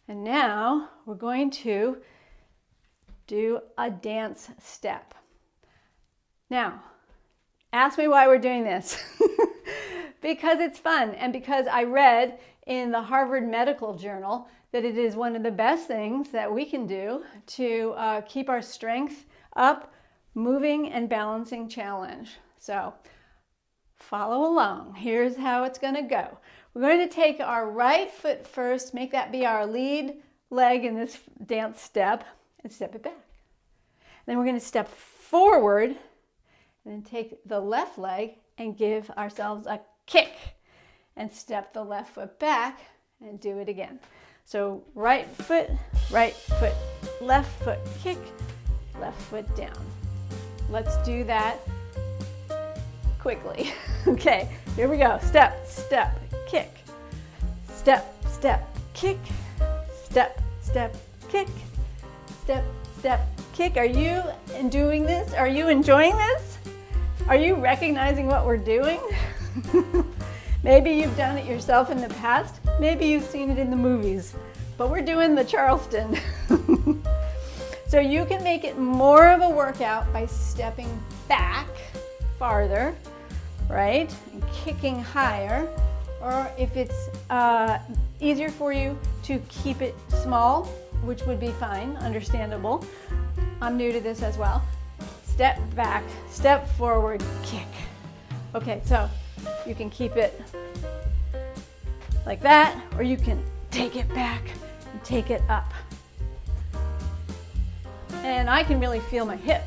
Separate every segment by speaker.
Speaker 1: And now we're going to do a dance step. Now, ask me why we're doing this. Because it's fun, and because I read in the Harvard Medical Journal that it is one of the best things that we can do to keep our strength up, moving and balancing challenge. So follow along. Here's how it's going to go. We're going to take our right foot first, make that be our lead leg in this dance step, and step it back. Then we're going to step forward and then take the left leg and give ourselves a kick and step the left foot back and do it again. So right foot, left foot kick, left foot down. Let's do that quickly. Okay, here we go. Step, step, kick. Step, step, kick. Step, step, kick. Step, step, kick. Are you doing this? Are you enjoying this? Are you recognizing what we're doing? Maybe you've done it yourself in the past. Maybe you've seen it in the movies. But we're doing the Charleston. So you can make it more of a workout by stepping back farther, right? And kicking higher. Or if it's easier for you to keep it small, which would be fine, understandable. I'm new to this as well. Step back, step forward, kick. Okay, so you can keep it like that, or you can take it back and take it up. And I can really feel my hip.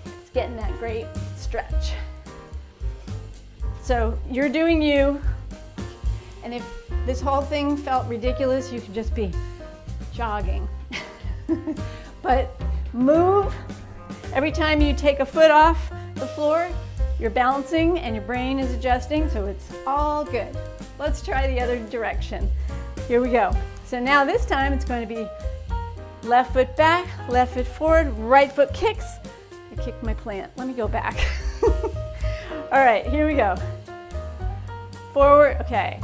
Speaker 1: It's getting that great stretch. So you're doing you, and if this whole thing felt ridiculous, you could just be jogging. But move. Every time you take a foot off the floor, you're balancing and your brain is adjusting, so it's all good. Let's try the other direction. Here we go. So now this time it's going to be left foot back, left foot forward, right foot kicks. I kicked my plant. Let me go back. All right, here we go. Forward, okay.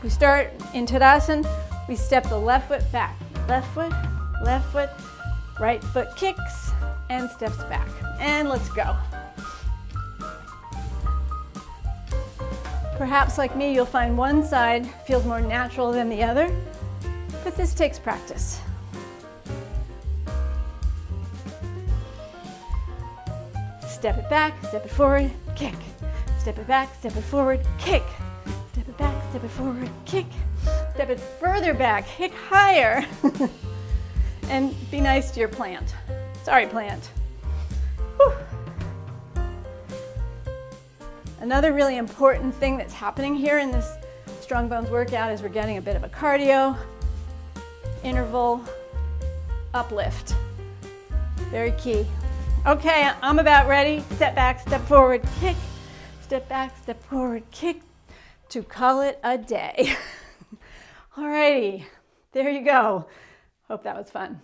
Speaker 1: We start in Tadasana. We step the left foot back. Left foot, right foot kicks, and steps back. And let's go. Perhaps like me, you'll find one side feels more natural than the other, but this takes practice. Step it back, step it forward, kick. Step it back, step it forward, kick. Step it back, step it forward, kick. Step it further back, kick higher. And be nice to your plant. Sorry, plant. Whew. Another really important thing that's happening here in this Strong Bones workout is we're getting a bit of a cardio, interval, uplift. Very key. Okay, I'm about ready. Step back, step forward, kick. Step back, step forward, kick, to call it a day. Alrighty, there you go. Hope that was fun.